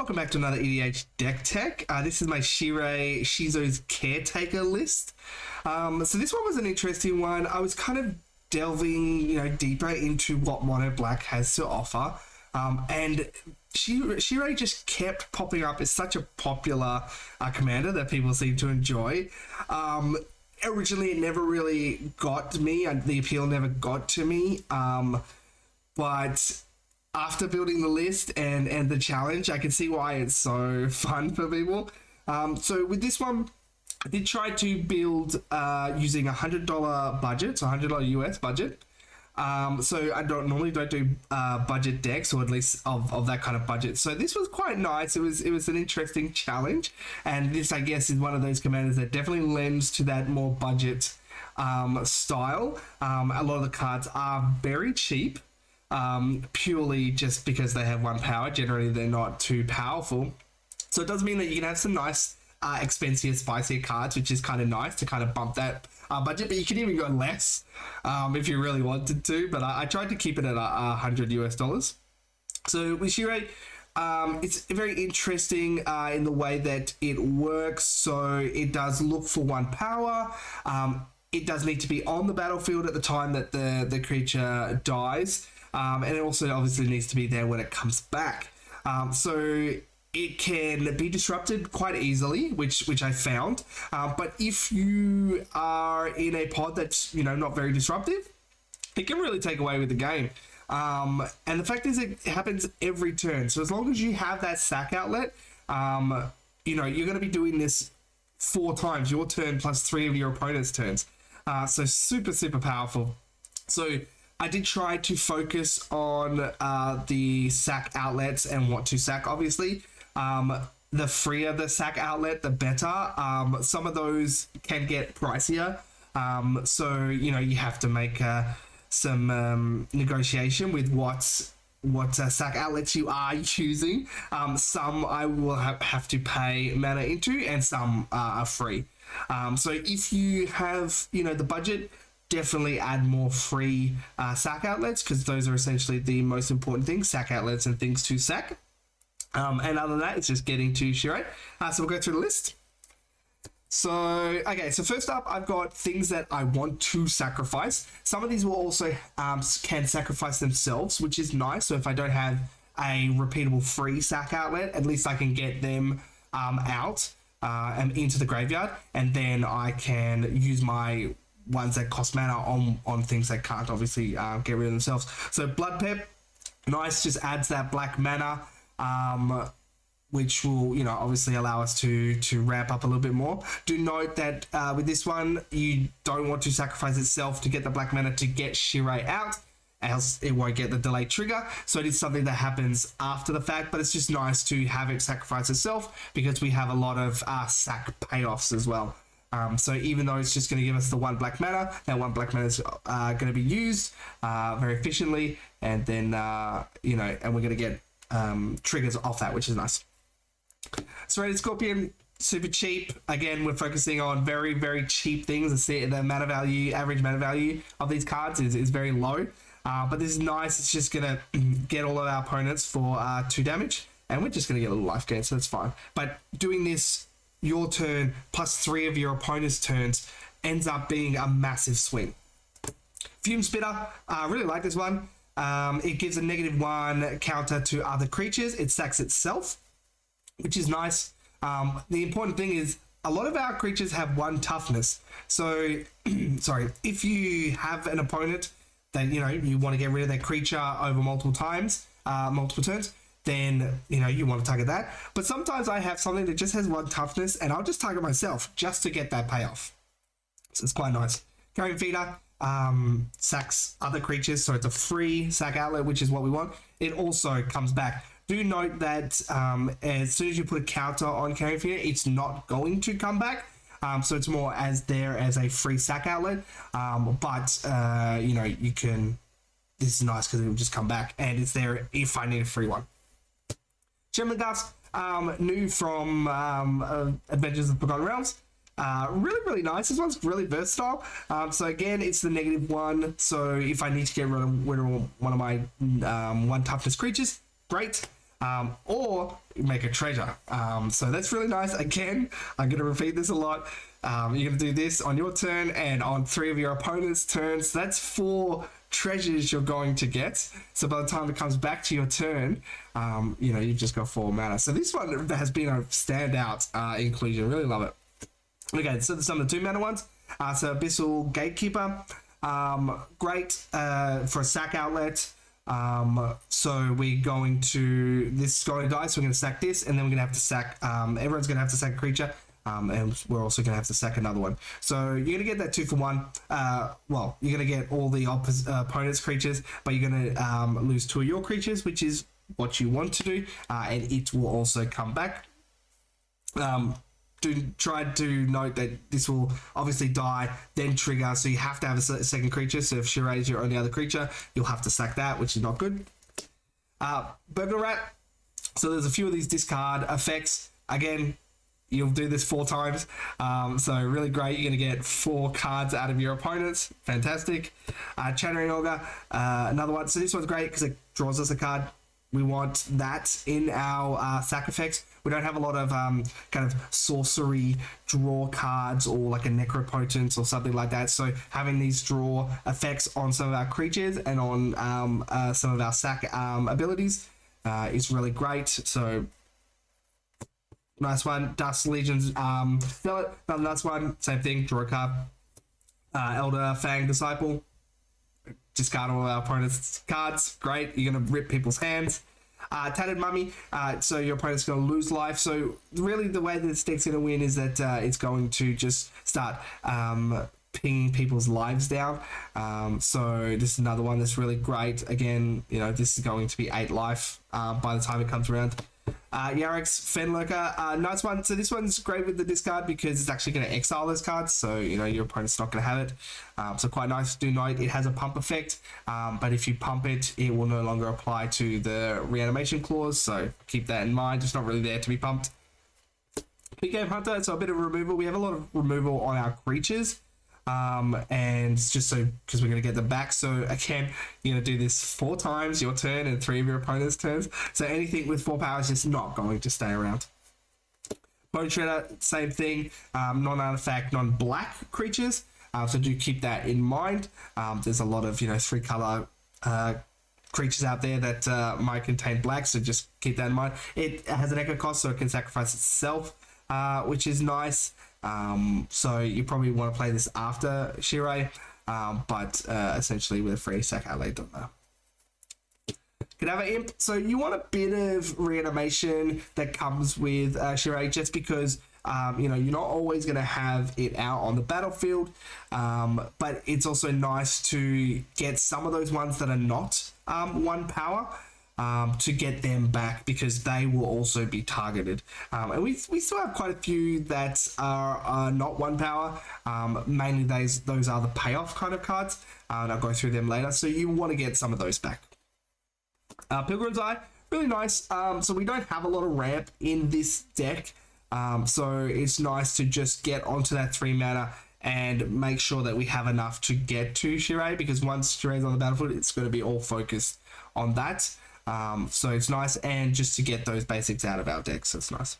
welcome back to another EDH deck tech. This is my Shirei Shizo's Caretaker list. So this one was an interesting one. I was kind of delving, deeper into what Mono Black has to offer. And Shirei just kept popping up as such a popular commander that people seem to enjoy. Originally, it never really got me, and the appeal never got to me. But after building the list and the challenge, I can see why it's so fun for people. So with this one, I did try to build using $100 budget, so $100 US budget. So I normally don't do budget decks, or at least of that kind of budget. So this was quite nice. It was an interesting challenge, and this, I guess, is one of those commanders that definitely lends to that more budget style. A lot of the cards are very cheap, purely just because they have one power. Generally, they're not too powerful. So it does mean that you can have some nice, expensive, spicier cards, which is kind of nice to kind of bump that budget. But you can even go less if you really wanted to. But I tried to keep it at $100 US. So with Shirei, it's very interesting in the way that it works. So it does look for one power. It does need to be on the battlefield at the time that the creature dies. And it also obviously needs to be there when it comes back. So it can be disrupted quite easily, which I found. But if you are in a pod that's, not very disruptive, it can really take away with the game. And the fact is, it happens every turn. So as long as you have that sack outlet, you're going to be doing this 4 times, your turn plus 3 of your opponent's turns. So super, super powerful. So I did try to focus on the sack outlets and what to sack, obviously. The freer the sack outlet, the better. Some of those can get pricier. So, you have to make some negotiation with what sack outlets you are choosing. Some I will have to pay mana into, and some are free. So if you have, the budget, definitely add more free sack outlets, because those are essentially the most important things, sack outlets and things to sack. And other than that, it's just getting to Shirai. So we'll go through the list. So, okay, so first up, I've got things that I want to sacrifice. Some of these will also can sacrifice themselves, which is nice. So if I don't have a repeatable free sack outlet, at least I can get them out and into the graveyard, and then I can use my ones that cost mana on things that can't obviously get rid of themselves. So Blood Pep, nice, just adds that black mana, which will, obviously allow us to ramp up a little bit more. Do note that with this one, you don't want to sacrifice itself to get the black mana to get Shirai out, else it won't get the delayed trigger. So it is something that happens after the fact, but it's just nice to have it sacrifice itself, because we have a lot of sack payoffs as well. So even though it's just going to give us the 1 black mana, that 1 black mana is going to be used very efficiently, and then, and we're going to get triggers off that, which is nice. Serrated Scorpion, super cheap. Again, we're focusing on very, very cheap things. The mana value, average mana value of these cards is very low. But this is nice. It's just going to get all of our opponents for 2 damage, and we're just going to get a little life gain, so that's fine. But doing this, your turn plus 3 of your opponent's turns, ends up being a massive swing. Fume Spitter, I really like this one. It gives a -1 counter to other creatures. It sacks itself, which is nice. The important thing is a lot of our creatures have 1 toughness. So, sorry, if you have an opponent that, you want to get rid of that creature over multiple turns, then, you want to target that. But sometimes I have something that just has 1 toughness, and I'll just target myself just to get that payoff. So it's quite nice. Carrion Feeder sacks other creatures, so it's a free sack outlet, which is what we want. It also comes back. Do note that as soon as you put a counter on Carrion Feeder, it's not going to come back. So it's more as a free sack outlet. But you can. This is nice because it will just come back, and it's there if I need a free one. Gem Dust, new from Adventures of Forgotten Realms. Really, really nice. This one's really versatile. So again, it's the -1. So if I need to get rid of one of my 1 toughness creatures, great. or make a treasure. So that's really nice. Again, I'm going to repeat this a lot. You're going to do this on your turn and on 3 of your opponent's turns. That's 4 treasures you're going to get. So by the time it comes back to your turn, you've just got 4 mana. So this one has been a standout inclusion. Really love it. Okay, so some of the 2 mana ones. So Abyssal Gatekeeper, great for a sack outlet. So we're going to, this is going to die, so we're going to sack this, and then we're going to have to sack, everyone's going to have to sack a creature, and we're also going to have to sack another one. So you're going to get that 2 for 1. Well, you're going to get all the opponent's creatures, but you're going to lose 2 of your creatures, which is what you want to do, and it will also come back. Try to note that this will obviously die, then trigger, so you have to have a second creature. So if Shirai is your only other creature, you'll have to sack that, which is not good. Burglar Rat. So there's a few of these discard effects. Again, you'll do this 4 times. So really great. You're going to get 4 cards out of your opponents. Fantastic. Chattering Ogre, another one. So this one's great because it draws us a card. We want that in our sack effects. We don't have a lot of kind of sorcery draw cards or like a Necropotence or something like that. So having these draw effects on some of our creatures and on some of our sack abilities is really great. So nice one. Dust Legions, another nice one. Same thing, draw a card. Elder Fang Disciple. Discard all our opponent's cards. Great. You're going to rip people's hands. Tattered Mummy. So your opponent's going to lose life. So really the way that this deck's going to win is that it's going to just start pinging people's lives down. So this is another one that's really great. Again, this is going to be 8 life by the time it comes around. Yarek's Fenlurker, nice one. So this one's great with the discard because it's actually going to exile those cards, so your opponent's not going to have it. So quite nice. Do note it has a pump effect, but if you pump it, it will no longer apply to the reanimation clause, so keep that in mind. It's not really there to be pumped. Big Game Hunter, so a bit of removal. We have a lot of removal on our creatures, and just so because we're going to get them back. So again, you're going to do this 4 times your turn and 3 of your opponent's turns. So anything with 4 power is just not going to stay around. Bone Shredder, same thing. Non-artifact, non-black creatures. So do keep that in mind. There's a lot of 3 color creatures out there that might contain black, so just keep that in mind. It has an echo cost, so it can sacrifice itself, which is nice. So you probably want to play this after Shirei, but essentially with a free sack outlay done there. Cadaver Imp, so you want a bit of reanimation that comes with Shirei, just because you're not always going to have it out on the battlefield, but it's also nice to get some of those ones that are not 1 power, to get them back, because they will also be targeted. And we still have quite a few that are not 1 power. Mainly those are the payoff kind of cards, and I'll go through them later. So you want to get some of those back. Pilgrim's Eye, really nice. So we don't have a lot of ramp in this deck, so it's nice to just get onto that 3 mana and make sure that we have enough to get to Shirei, because once Shirei's on the battlefield, it's going to be all focused on that. So it's nice, and just to get those basics out of our deck, so it's nice.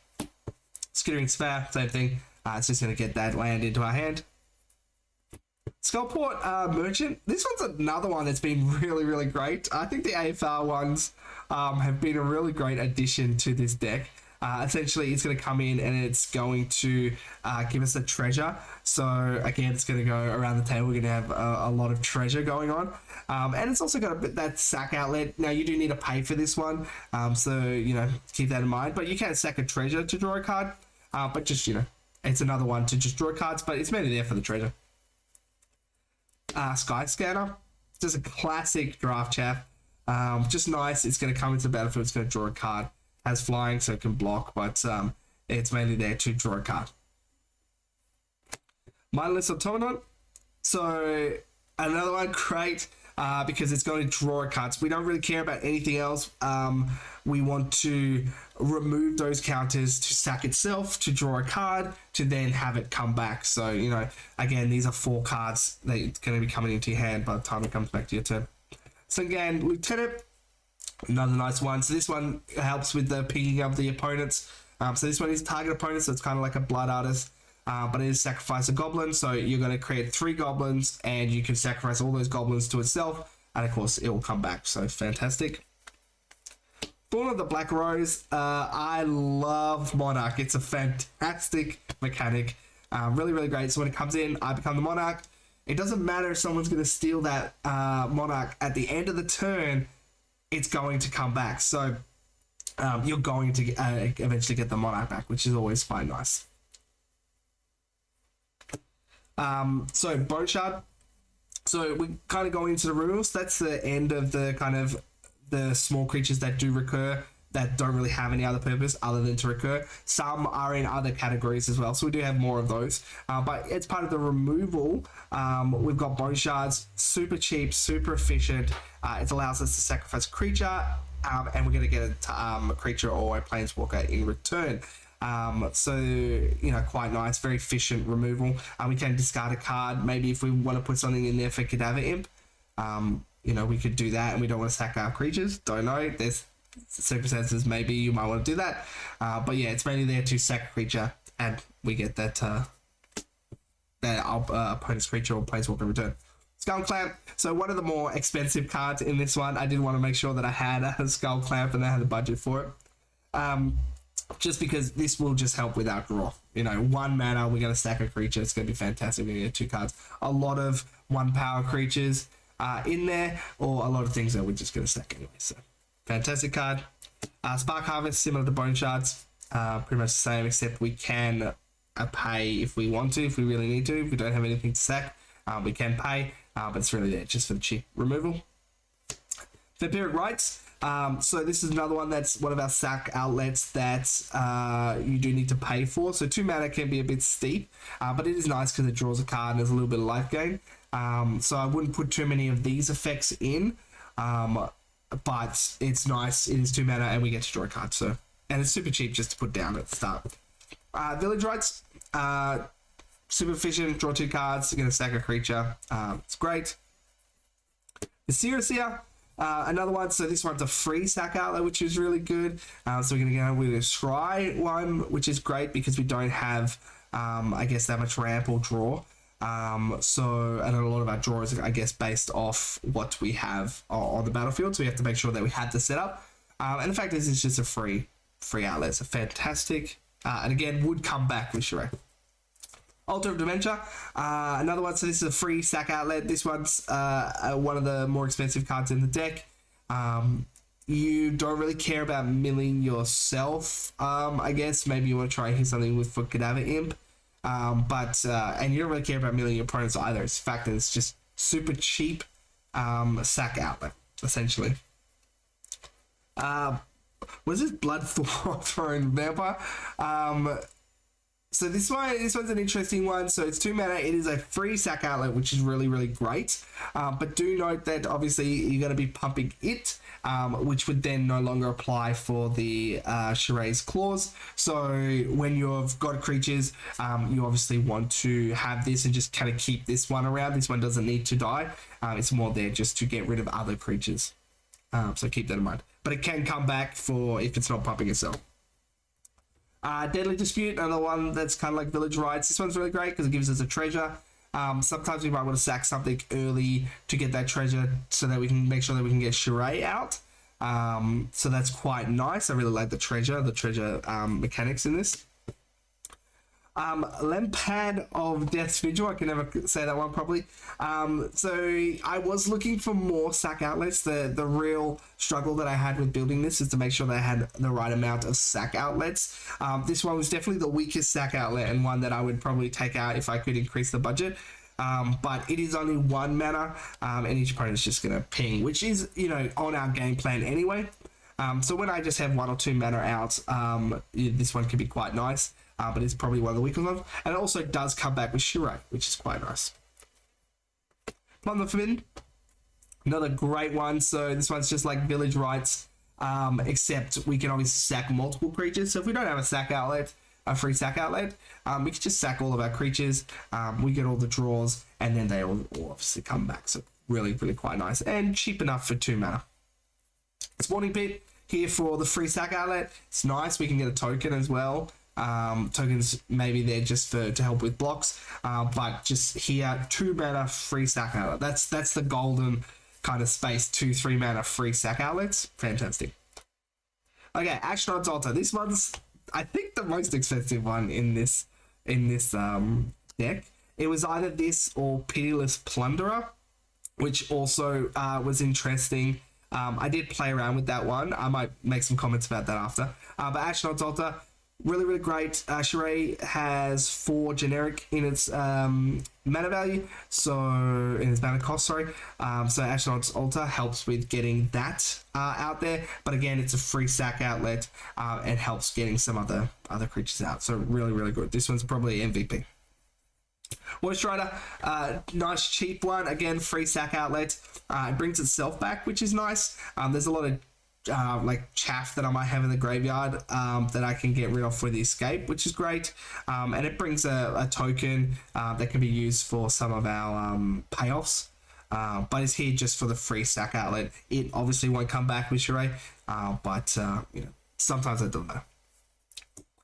Skittering Sphere, same thing. It's just going to get that land into our hand. Skullport Merchant. This one's another one that's been really, really great. I think the AFR ones have been a really great addition to this deck. Essentially, it's going to come in and it's going to give us a treasure. So again, it's going to go around the table. We're going to have a lot of treasure going on. And it's also got a bit that sack outlet. Now, you do need to pay for this one. So, keep that in mind. But you can sack a treasure to draw a card. But just, it's another one to just draw cards. But it's mainly there for the treasure. Sky Scanner. Just a classic draft chaff. Just nice. It's going to come into the battlefield. It's going to draw a card. Has flying, so it can block, but it's mainly there to draw a card. Mindless Automaton. So another one, great, because it's going to draw a card. So we don't really care about anything else. We want to remove those counters to sack itself, to draw a card, to then have it come back. So, again, these are 4 cards that are going to be coming into your hand by the time it comes back to your turn. So again, Lieutenant. Another nice one. So this one helps with the picking up the opponents. So this one is target opponents, so it's kind of like a blood artist. But it is sacrifice a goblin, so you're going to create 3 goblins, and you can sacrifice all those goblins to itself, and of course it will come back. So fantastic. Thorn of the Black Rose. I love Monarch. It's a fantastic mechanic. Really, really great. So when it comes in, I become the Monarch. It doesn't matter if someone's going to steal that Monarch at the end of the turn. It's going to come back. So you're going to eventually get the Monarch back, which is always quite nice. So Bone Shard. So we kind of go into the rules. That's the end of the kind of the small creatures that do recur, that don't really have any other purpose other than to recur. Some are in other categories as well, so we do have more of those. But it's part of the removal. We've got Bone Shards, super cheap, super efficient. It allows us to sacrifice a creature, and we're going to get a creature or a planeswalker in return. So, you know, quite nice, very efficient removal. We can discard a card. Maybe if we want to put something in there for Cadaver Imp, you know, we could do that, and we don't want to sack our creatures. Don't know. There's circumstances maybe you might want to do that. But yeah, it's mainly there to sack a creature, and we get that opponent's creature or planeswalker in return. Skull Clamp. So one of the more expensive cards in this one. I did want to make sure that I had a Skull Clamp and I had the budget for it. Just because this will just help with our draw. You know, 1 mana, we're going to stack a creature. It's going to be fantastic. We're going to get 2 cards. A lot of 1 power creatures in there, or a lot of things that we're just going to stack anyway. So, fantastic card. Spark Harvest, similar to Bone Shards. Pretty much the same, except we can pay if we want to, if we really need to. If we don't have anything to sack, we can pay. But it's really there just for the cheap removal. Vampiric Rites. So this is another one that's one of our sack outlets that you do need to pay for. So 2 mana can be a bit steep, but it is nice because it draws a card and there's a little bit of life gain. So I wouldn't put too many of these effects in, but it's nice. It is 2 mana and we get to draw a card. So, and it's super cheap just to put down at the start. Village Rites, super efficient, draw 2 cards, you're going to stack a creature. It's great. The Seer. Another one, so this one's a free sack outlet, which is really good. So we're going to go with a Shirai one, which is great because we don't have, I guess, that much ramp or draw. So, and a lot of our draw is, I guess, based off what we have on the battlefield. So we have to make sure that we have the setup. And the fact is, it's just a free outlet. So fantastic. And again, would come back with Shirei. Altar of Dementia, another one. So this is a free sack outlet. This one's one of the more expensive cards in the deck. You don't really care about milling yourself, I guess. Maybe you want to try and hit something with for Cadaver Imp. And you don't really care about milling your opponents either. It's the fact that it's just super cheap sack outlet, essentially. What is this? Bloodthorn Vampire? So this one's an interesting one. So it's 2 mana. It is a free sack outlet, which is really, really great. But do note that obviously you're going to be pumping it, which would then no longer apply for the Shirei's clause. So when you've got creatures, you obviously want to have this and just kind of keep this one around. This one doesn't need to die. It's more there just to get rid of other creatures. So keep that in mind. But it can come back for if it's not pumping itself. Deadly Dispute, another one that's kind of like Village Rites. This one's really great because it gives us a treasure. Sometimes we might want to sack something early to get that treasure so that we can make sure that we can get Shirei out. So that's quite nice. I really like the treasure mechanics in this. Lampad of Death's Vigil. I can never say that one properly. So I was looking for more sack outlets. The real struggle that I had with building this is to make sure that I had the right amount of sack outlets. This one was definitely the weakest sack outlet and one that I would probably take out if I could increase the budget. But it is only 1 mana, and each opponent is just going to ping, which is, you know, on our game plan anyway. So when I just have 1 or 2 mana out, this one could be quite nice. But it's probably one of the weaker ones. And it also does come back with Shirai, which is quite nice. Plum the Forbidden, another great one. So this one's just like Village Rites, except we can obviously sack multiple creatures. So if we don't have a sack outlet, a free sack outlet, we can just sack all of our creatures. We get all the draws, and then they all obviously come back. So really, really quite nice and cheap enough for 2 mana. Spawning Pit here for the free sack outlet. It's nice. We can get a token as well. Tokens maybe they're just to help with blocks, but just here 2 mana free sack outlet. That's the golden kind of space. 2-3 mana free sack outlets. Fantastic. Okay, Ashnod's Altar. This one's I think the most expensive one in this deck. It was either this or Pitiless Plunderer, which also was interesting. I did play around with that one. I might make some comments about that after. But Ashnod's Altar, really, really great. Shirei has 4 generic in its mana value, so in its mana cost, sorry. So Ashnod's Altar helps with getting that out there. But again, it's a free sack outlet and helps getting some other creatures out. So really, really good. This one's probably MVP. Voice Rider, nice cheap one. Again, free sack outlet. It brings itself back, which is nice. There's a lot of like chaff that I might have in the graveyard that I can get rid of for the escape, which is great. And it brings a token that can be used for some of our payoffs. But it's here just for the free sack outlet. It obviously won't come back with Shirai, but you know, sometimes it doesn't matter.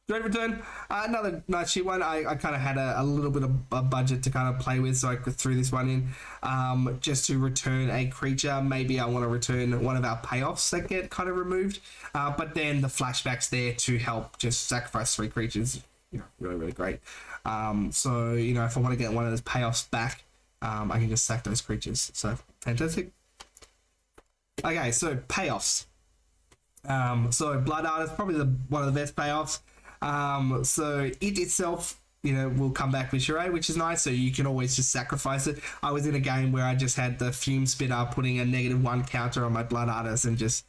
Great Return, another nice cheap one. I kind of had a little bit of a budget to kind of play with, so I threw this one in just to return a creature. Maybe I want to return one of our payoffs that get kind of removed, but then the flashback's there to help just sacrifice 3 creatures. You know, really, really great. So, you know, if I want to get one of those payoffs back, I can just sack those creatures. So, fantastic. Okay, so payoffs. So Blood Artist, probably one of the best payoffs. So it itself, you know, will come back with Shirei, which is nice. So you can always just sacrifice it. I was in a game where I just had the Fume Spitter putting a -1 counter on my Blood Artist and just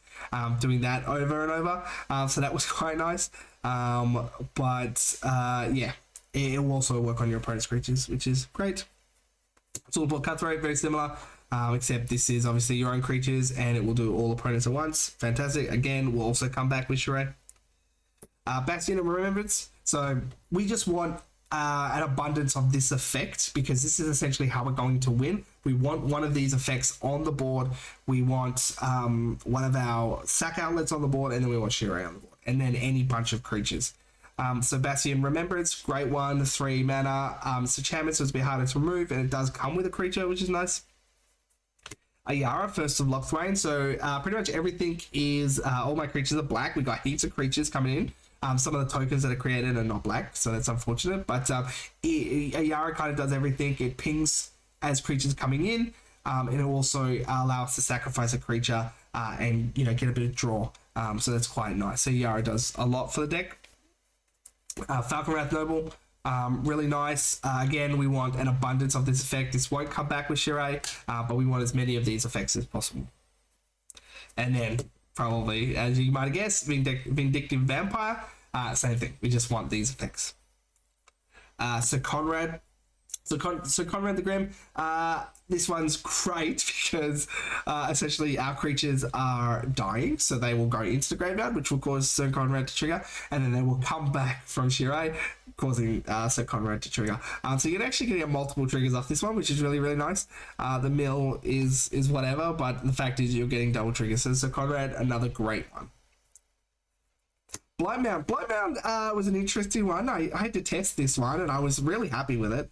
doing that over and over. So that was quite nice. But yeah, it will also work on your opponent's creatures, which is great. It's all about Cutthroat, very similar. Except this is obviously your own creatures and it will do all opponents at once. Fantastic. Again, will also come back with Shirei. Bastion of Remembrance. So we just want an abundance of this effect because this is essentially how we're going to win. We want one of these effects on the board. We want one of our sack outlets on the board, and then we want Shirei on the board, and then any bunch of creatures. So Bastion Remembrance, great one, 3 mana. It's enchantment, so it's a bit harder to remove, and it does come with a creature, which is nice. Ayara, First of Locthwain. So pretty much everything is all my creatures are black. We got heaps of creatures coming in. Some of the tokens that are created are not black, so that's unfortunate. But Ayara kind of does everything. It pings as creatures coming in, and it also allows us to sacrifice a creature and, you know, get a bit of draw. So that's quite nice. So Ayara does a lot for the deck. Falconwrath Noble, really nice. Again, we want an abundance of this effect. This won't come back with Shirei, but we want as many of these effects as possible. And then probably, as you might have guessed, Vindictive Vampire, same thing. We just want these effects. So Conrad the Grim, this one's great because essentially our creatures are dying, so they will go into the graveyard, which will cause Sir Conrad to trigger, and then they will come back from Shirai, causing Sir Conrad to trigger. So you're actually going to get multiple triggers off this one, which is really, really nice. The mill is whatever, but the fact is you're getting double triggers. So Sir Conrad, another great one. Blightmound was an interesting one. I had to test this one, and I was really happy with it.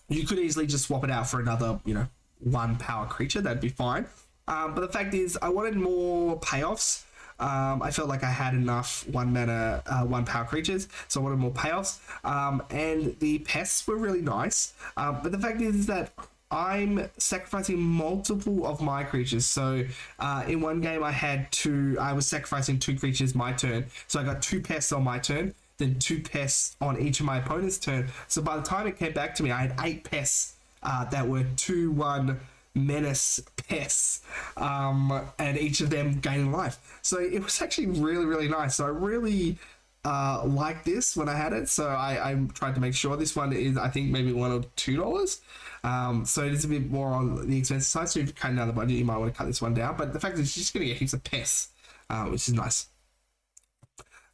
You could easily just swap it out for another, you know, 1 power creature. That'd be fine. But the fact is, I wanted more payoffs. I felt like I had enough 1 mana, 1 power creatures, so I wanted more payoffs. And the pests were really nice. But the fact is that I'm sacrificing multiple of my creatures. So in one game, I was sacrificing 2 creatures my turn. So I got 2 pests on my turn, then 2 pests on each of my opponent's turn. So by the time it came back to me, I had 8 pests that were 2/1 menace pests, and each of them gaining life. So it was actually really, really nice. So I really liked this when I had it. So I tried to make sure this one is, I think, maybe $1 or $2. So it is a bit more on the expensive side. So if you're cutting down the budget, you might want to cut this one down. But the fact is, you're just going to get heaps of pests, which is nice.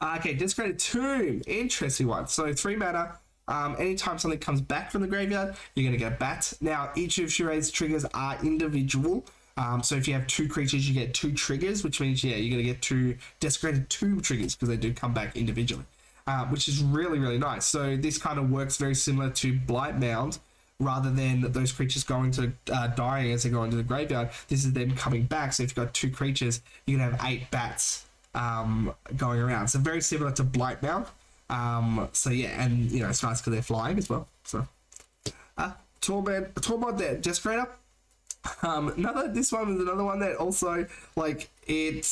Okay, Desecrated Tomb, interesting one. So 3 mana. Anytime something comes back from the graveyard, you're going to get a bat. Now, each of Shirei's triggers are individual. So if you have 2 creatures, you get 2 triggers, which means, yeah, you're going to get 2 desecrated 2 triggers because they do come back individually, which is really, really nice. So this kind of works very similar to Blight Mound. Rather than those creatures going to dying as they go into the graveyard, this is them coming back. So if you've got 2 creatures, you can have 8 bats going around. So very similar to Blight Mound. So yeah, and you know, it's nice because they're flying as well. So Tormod there, Desecrator. This one was another one that also, like, it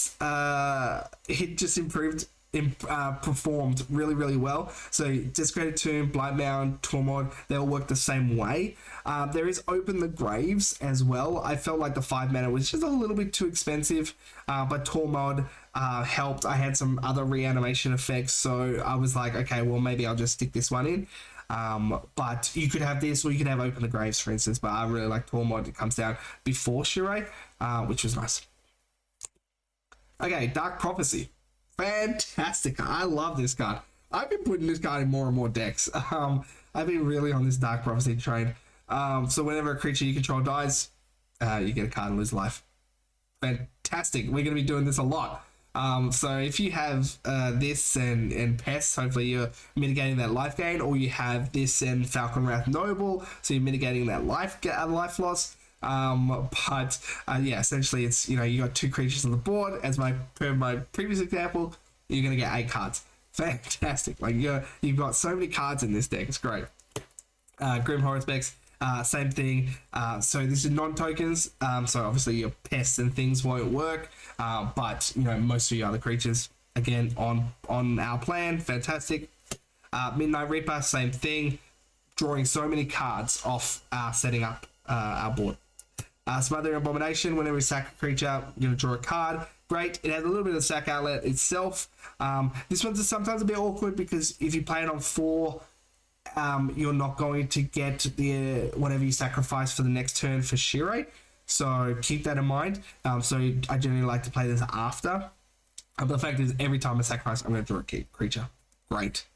just performed really, really well. So Desecrated Tomb, Blight Mound, Tormod, they all work the same way. There is Open the Graves as well. I felt like the 5 mana was just a little bit too expensive, but Tormod helped. I had some other reanimation effects, so I was like, okay, well, maybe I'll just stick this one in. But you could have this, or you could have Open the Graves, for instance, but I really like Tormod. It comes down before Shirei, which was nice. Okay, Dark Prophecy. Fantastic. I love this card. I've been putting this card in more and more decks. I've been really on this Dark Prophecy train. So whenever a creature you control dies, you get a card and lose life. Fantastic. We're going to be doing this a lot. So if you have this and Pests, hopefully you're mitigating that life gain, or you have this and Falcon Wrath Noble, so you're mitigating that life loss. Yeah, essentially it's, you know, you got 2 creatures on the board. As per my previous example, you're going to get 8 cards. Fantastic. Like, you've got so many cards in this deck. It's great. Grim Horror Specs. Same thing. So this is non-tokens. So obviously your pests and things won't work. But you know, most of your other creatures, again, on our plan. Fantastic. Midnight Reaper, same thing. Drawing so many cards off setting up our board. Smothering Abomination, whenever you sack a creature, you're going to draw a card. Great. It has a little bit of sack outlet itself. This one's sometimes a bit awkward because if you play it on 4, you're not going to get the whatever you sacrifice for the next turn for Shirei. So keep that in mind. So I generally like to play this after. But the fact is, every time I sacrifice, I'm going to draw a creature. Great.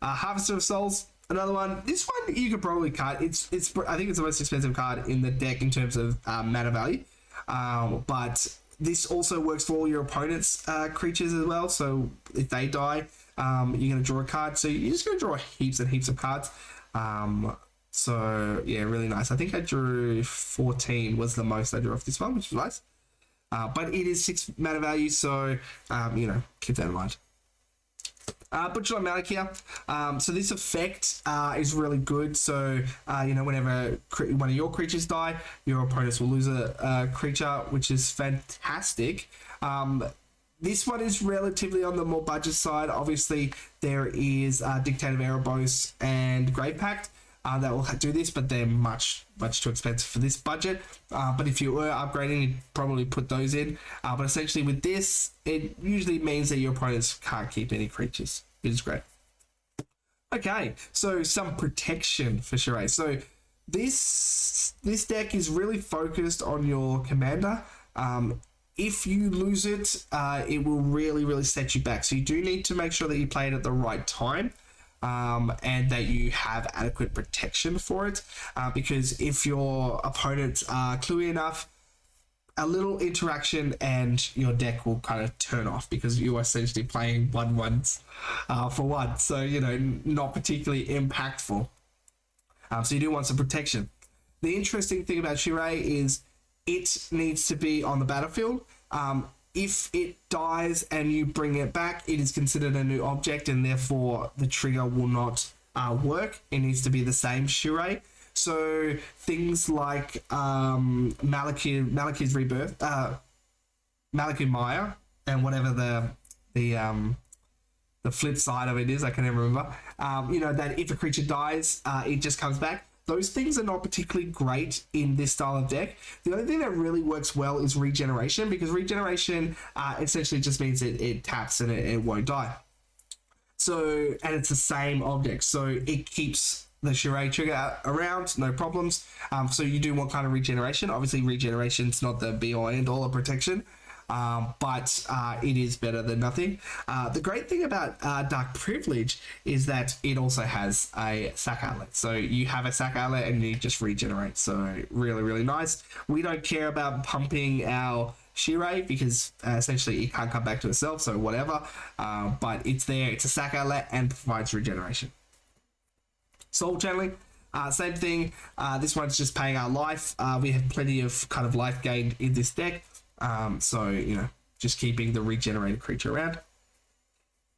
Harvester of Souls. Another one. This one you could probably cut. It's I think it's the most expensive card in the deck in terms of mana value. But this also works for all your opponent's creatures as well. So if they die, you're going to draw a card. So you're just going to draw heaps and heaps of cards. So yeah, really nice. I think I drew 14 was the most I drew off this one, which was nice. But it is 6 mana value, so you know, keep that in mind. Butcher Malik here. So this effect is really good. So you know, whenever one of your creatures die, your opponents will lose a creature, which is fantastic. This one is relatively on the more budget side. Obviously, there is Dictate of Erebos and Grave Pact that will do this, but they're much too expensive for this budget. But if you were upgrading, you'd probably put those in. But essentially with this, it usually means that your opponents can't keep any creatures, which is great. Okay, so some protection for Shirai. So this deck is really focused on your commander. If you lose it, it will really set you back. So you do need to make sure that you play it at the right time. And that you have adequate protection for it, because if your opponents are cluey enough, a little interaction and your deck will kind of turn off because you are essentially playing 1/1s for 1, so you know, not particularly impactful. So you do want some protection. The interesting thing about Shirei is it needs to be on the battlefield. If it dies and you bring it back, it is considered a new object and therefore the trigger will not work. It needs to be the same Shirei. So things like Malekith's Rebirth, Malekith Maya, and whatever the flip side of it is, I can never remember. You know, that if a creature dies, it just comes back. Those things are not particularly great in this style of deck. The only thing that really works well is regeneration, because regeneration essentially just means it taps and it won't die. So, and it's the same object, so it keeps the Shirei trigger around, no problems. So you do want kind of regeneration. Obviously, regeneration's not the be-all end-all of protection. but it is better than nothing. The great thing about Dark Privilege is that it also has a sack outlet. So you have a sack outlet and you just regenerate. So really, really nice. We don't care about pumping our Shirei because essentially it can't come back to itself, so whatever. But it's there, it's a sack outlet and provides regeneration. Soul channeling, same thing. This one's just paying our life. We have plenty of kind of life gained in this deck. So, you know, just keeping the regenerated creature around.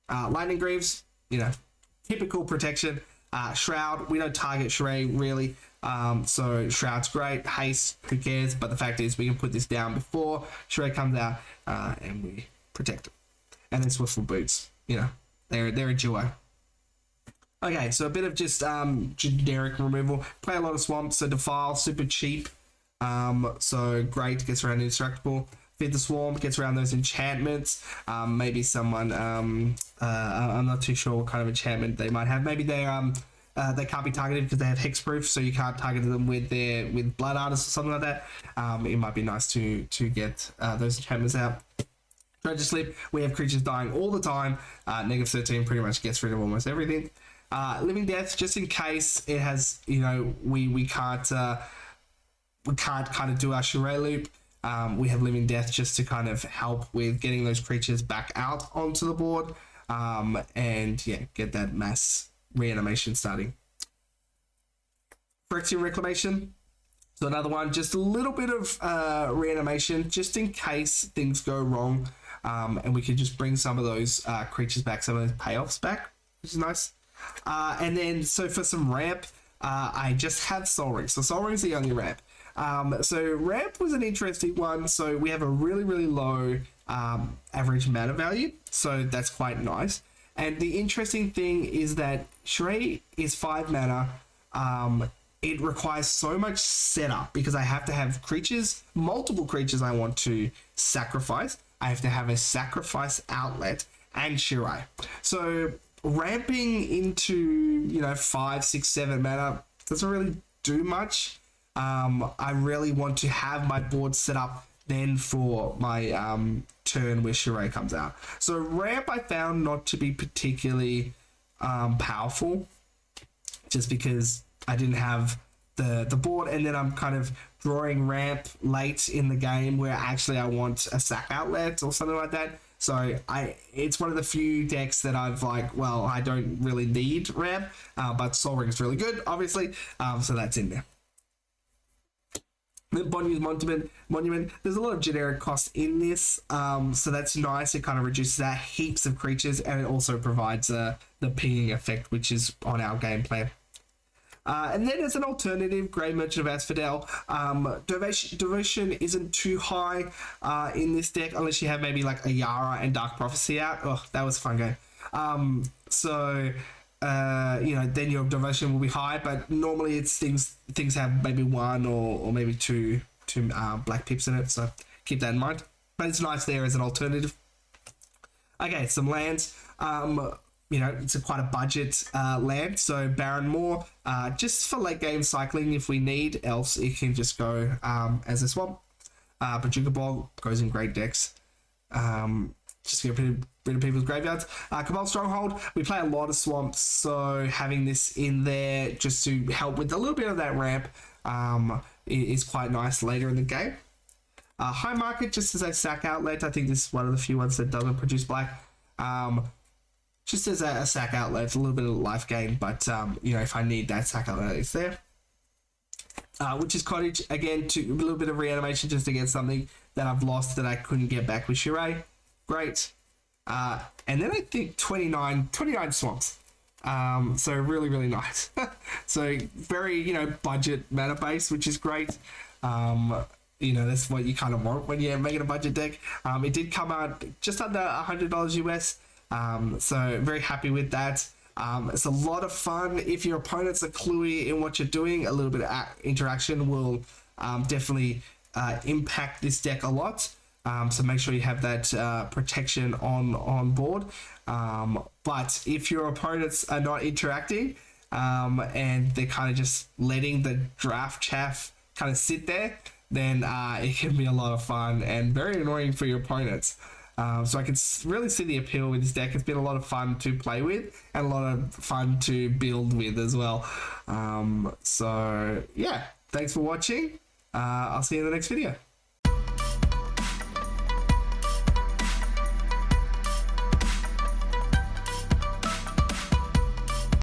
Lightning Greaves, you know, typical protection. Shroud, we don't target Shirei really. So Shroud's great. Haste, who cares? But the fact is we can put this down before Shirei comes out and we protect it. And then Swiftful Boots, you know, they're a duo. Okay, so a bit of just generic removal. Play a lot of swamps, so Defile, super cheap. So great, gets around Indestructible. Feed the Swarm, gets around those enchantments. Maybe someone, I'm not too sure what kind of enchantment they might have. Maybe they can't be targeted because they have hexproof, so you can't target them with Blood Artist or something like that. It might be nice to get those enchantments out. Treasure Slip, we have creatures dying all the time. -13 pretty much gets rid of almost everything. Living Death, just in case it has, you know, we can't kind of do our Shirei loop. We have Living Death just to kind of help with getting those creatures back out onto the board. And yeah, get that mass reanimation starting. Phyrexian Reclamation. So another one, just a little bit of reanimation just in case things go wrong. And we can just bring some of those creatures back, some of those payoffs back, which is nice. And then, so for some ramp, I just have Sol Ring. So Sol Ring is the only ramp. So ramp was an interesting one. So we have a really, really low average mana value. So that's quite nice. And the interesting thing is that Shirei is 5 mana. It requires so much setup because I have to have creatures, multiple creatures I want to sacrifice. I have to have a sacrifice outlet and Shirai. So ramping into, you know, 5, 6, 7 mana doesn't really do much. I really want to have my board set up then for my turn where Shirei comes out. So ramp I found not to be particularly powerful, just because I didn't have the board, and then I'm kind of drawing ramp late in the game where actually I want a sack outlet or something like that. So it's one of the few decks that I've like, well, I don't really need ramp, but Sol Ring is really good, obviously, so that's in there. Then Bonni's Monument, there's a lot of generic cost in this, so that's nice. It kind of reduces that heaps of creatures, and it also provides the pinging effect, which is on our game plan. And then as an alternative, Grey Merchant of Asphodel. Devotion isn't too high in this deck, unless you have maybe like a Yara and Dark Prophecy out. Oh, that was a fun game. You know, then your Devotion will be high, but normally it's things have maybe 1 or maybe two black pips in it, so keep that in mind. But it's nice there as an alternative. Okay, some lands. You know, it's quite a budget land, so Baron Moor, just for late game cycling if we need, else it can just go as a swamp. Pachuca Bog goes in great decks. Just get rid of people's graveyards. Cabal Stronghold, we play a lot of swamps, so having this in there just to help with a little bit of that ramp is quite nice later in the game. High Market, just as a sack outlet. I think this is one of the few ones that doesn't produce black. Just as a sack outlet, it's a little bit of life gain, but you know, if I need that sack outlet, it's there. Witch's Cottage, again, a little bit of reanimation just to get something that I've lost that I couldn't get back with Shirai. Great. And then I think 29 swamps. So really, really nice. So very, you know, budget mana base, which is great. You know, that's what you kind of want when you're making a budget deck. It did come out just under $100 US. So very happy with that. It's a lot of fun. If your opponents are cluey in what you're doing, a little bit of interaction will definitely impact this deck a lot. So make sure you have that protection on board. But if your opponents are not interacting and they're kind of just letting the draft chaff kind of sit there, then it can be a lot of fun and very annoying for your opponents. So I can really see the appeal with this deck. It's been a lot of fun to play with and a lot of fun to build with as well. So yeah, thanks for watching. I'll see you in the next video.